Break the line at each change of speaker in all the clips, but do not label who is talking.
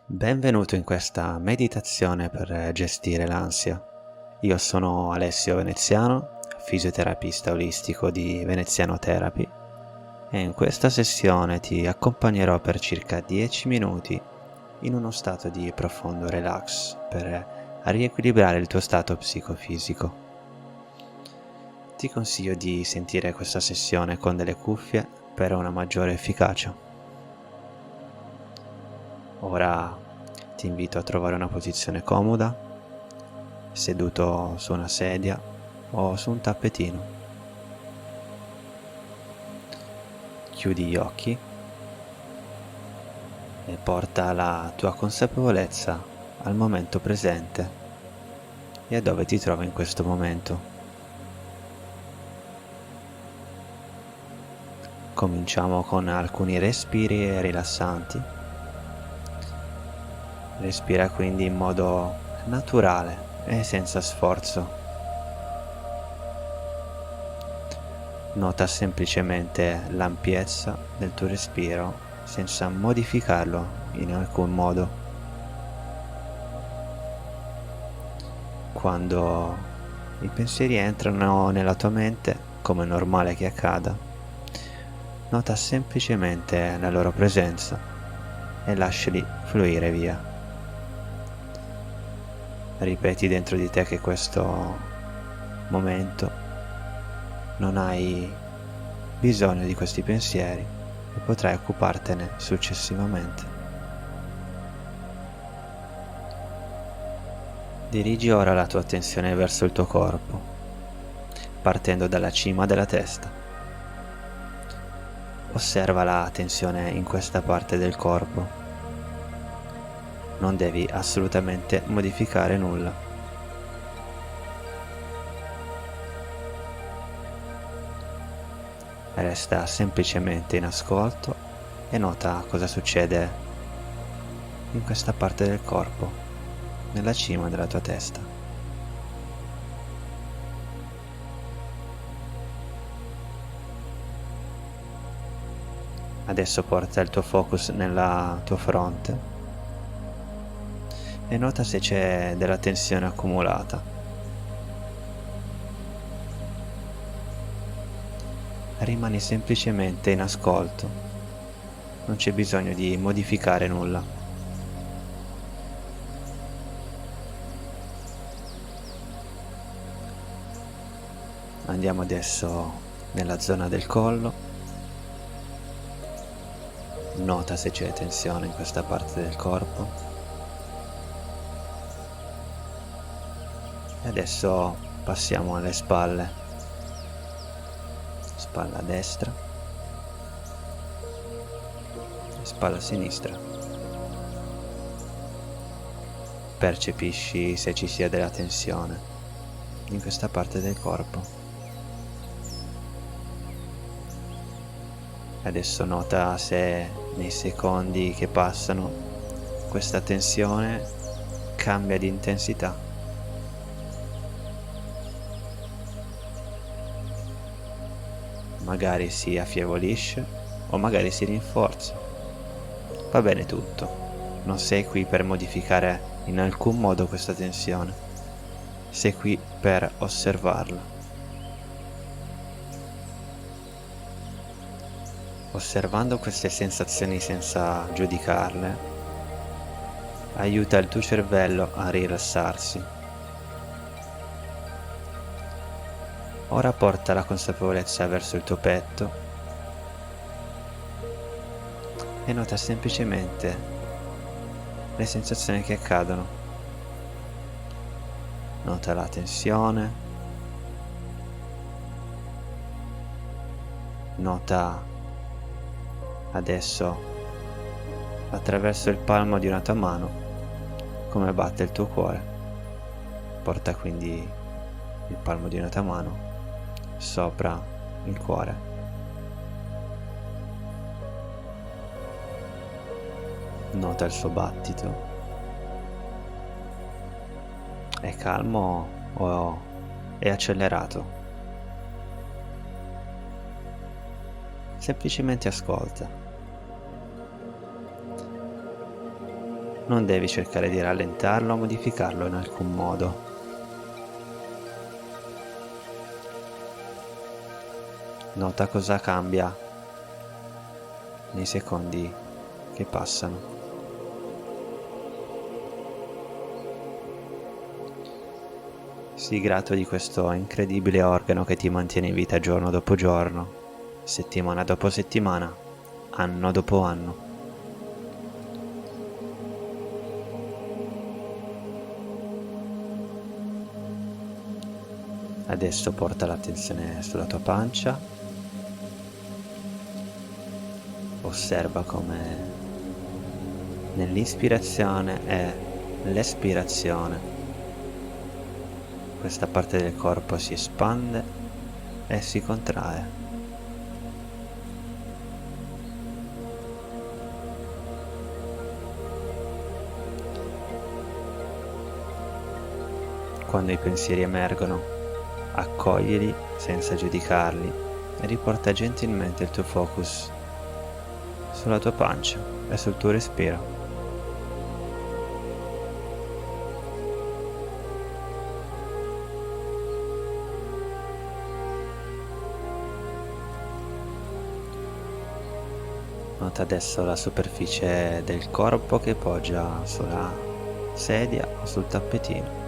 Benvenuto in questa meditazione per gestire l'ansia. Io sono Alessio Veneziano, fisioterapista olistico di Veneziano Therapy e in questa sessione ti accompagnerò per circa 10 minuti in uno stato di profondo relax per riequilibrare il tuo stato psicofisico. Ti consiglio di sentire questa sessione con delle cuffie per una maggiore efficacia. Ora ti invito a trovare una posizione comoda, seduto su una sedia o su un tappetino. Chiudi gli occhi e porta la tua consapevolezza al momento presente e a dove ti trovi in questo momento. Cominciamo con alcuni respiri rilassanti. Respira quindi in modo naturale e senza sforzo. Nota semplicemente l'ampiezza del tuo respiro senza modificarlo in alcun modo. Quando i pensieri entrano nella tua mente, come è normale che accada, nota semplicemente la loro presenza e lasciali fluire via. Ripeti dentro di te che questo momento non hai bisogno di questi pensieri e potrai occupartene successivamente. Dirigi ora la tua attenzione verso il tuo corpo, partendo dalla cima della testa. Osserva la tensione in questa parte del corpo. Non devi assolutamente modificare nulla. Resta semplicemente in ascolto e nota cosa succede in questa parte del corpo, nella cima della tua testa. Adesso porta il tuo focus nella tua fronte e nota se c'è della tensione accumulata. Rimani semplicemente in ascolto, non c'è bisogno di modificare nulla. Andiamo adesso nella zona del collo. Nota se c'è tensione in questa parte del corpo. E adesso passiamo alle spalle. Spalla destra e spalla sinistra. Percepisci se ci sia della tensione in questa parte del corpo. Adesso nota se nei secondi che passano questa tensione cambia di intensità. Magari si affievolisce o magari si rinforza. Va bene tutto. Non sei qui per modificare in alcun modo questa tensione. Sei qui per osservarla. Osservando queste sensazioni senza giudicarle, aiuta il tuo cervello a rilassarsi. Ora porta la consapevolezza verso il tuo petto e nota semplicemente le sensazioni che accadono. Nota la tensione, nota adesso attraverso il palmo di una tua mano come batte il tuo cuore. Porta quindi il palmo di una tua mano sopra il cuore. Nota il suo battito. È calmo o è accelerato? Semplicemente ascolta. Non devi cercare di rallentarlo o modificarlo in alcun modo. Nota cosa cambia nei secondi che passano. Sii grato di questo incredibile organo che ti mantiene in vita giorno dopo giorno, settimana dopo settimana, anno dopo anno. Adesso porta l'attenzione sulla tua pancia. Osserva come nell'ispirazione e l'espirazione questa parte del corpo si espande e si contrae. Quando i pensieri emergono, accoglili senza giudicarli e riporta gentilmente il tuo focus sulla tua pancia e sul tuo respiro. Nota adesso la superficie del corpo che poggia sulla sedia o sul tappetino.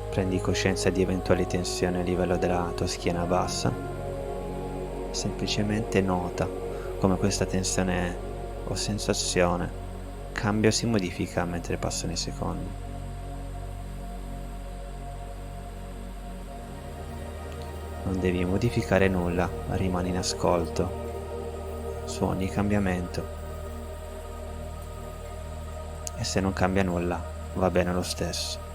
Prendi coscienza di eventuali tensioni a livello della tua schiena bassa. Semplicemente nota come questa tensione o sensazione cambia o si modifica mentre passano i secondi. Non devi modificare nulla, rimani in ascolto su ogni cambiamento. E se non cambia nulla, va bene lo stesso.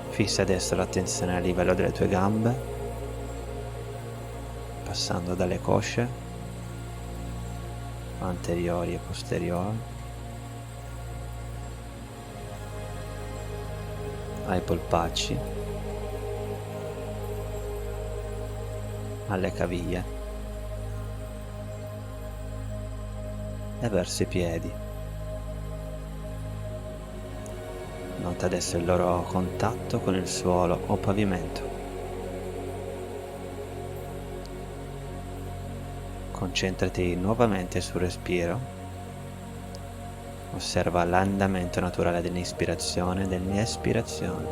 Fissa adesso l'attenzione a livello delle tue gambe, passando dalle cosce, anteriori e posteriori, ai polpacci, alle caviglie e verso i piedi. Nota adesso il loro contatto con il suolo o pavimento. Concentrati nuovamente sul respiro. Osserva l'andamento naturale dell'ispirazione e dell'espirazione.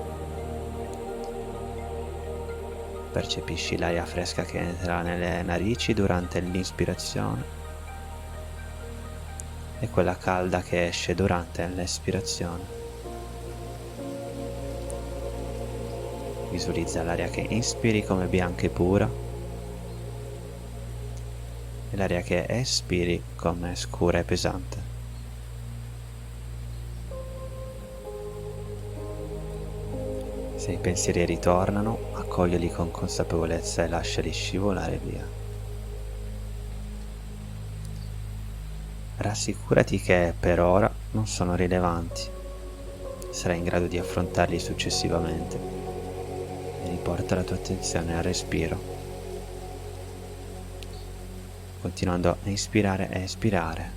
Percepisci l'aria fresca che entra nelle narici durante l'inspirazione e quella calda che esce durante l'espirazione. Visualizza l'aria che inspiri come bianca e pura e l'aria che espiri come scura e pesante. Se i pensieri ritornano, accoglili con consapevolezza e lasciali scivolare via. Rassicurati che per ora non sono rilevanti. Sarai in grado di affrontarli successivamente. E riporta la tua attenzione al respiro, continuando a inspirare e espirare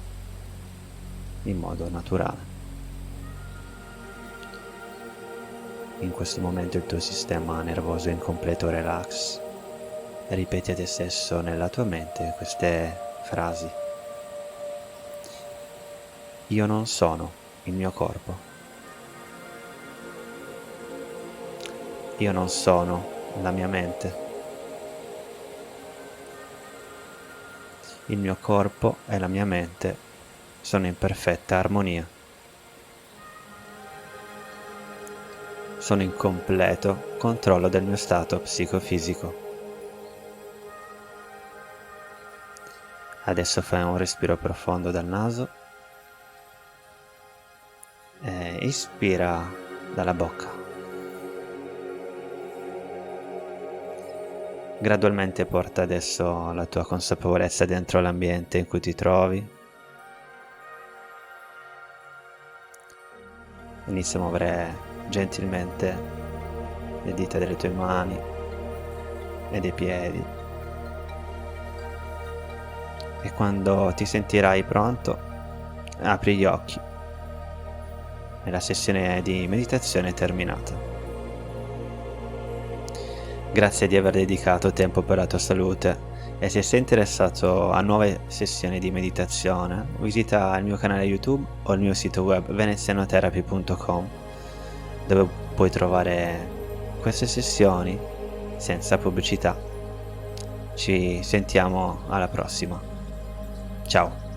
in modo naturale. In questo momento il tuo sistema nervoso è in completo relax. Ripeti a te stesso nella tua mente queste frasi. Io non sono il mio corpo. Io non sono la mia mente. Il mio corpo e la mia mente sono in perfetta armonia. Sono in completo controllo del mio stato psicofisico. Adesso fai un respiro profondo dal naso e ispira dalla bocca. Gradualmente porta adesso la tua consapevolezza dentro l'ambiente in cui ti trovi. Inizia a muovere gentilmente le dita delle tue mani e dei piedi. E quando ti sentirai pronto, apri gli occhi e la sessione di meditazione è terminata. Grazie di aver dedicato tempo per la tua salute e se sei interessato a nuove sessioni di meditazione, visita il mio canale YouTube o il mio sito web venezianotherapy.com, dove puoi trovare queste sessioni senza pubblicità. Ci sentiamo alla prossima. Ciao!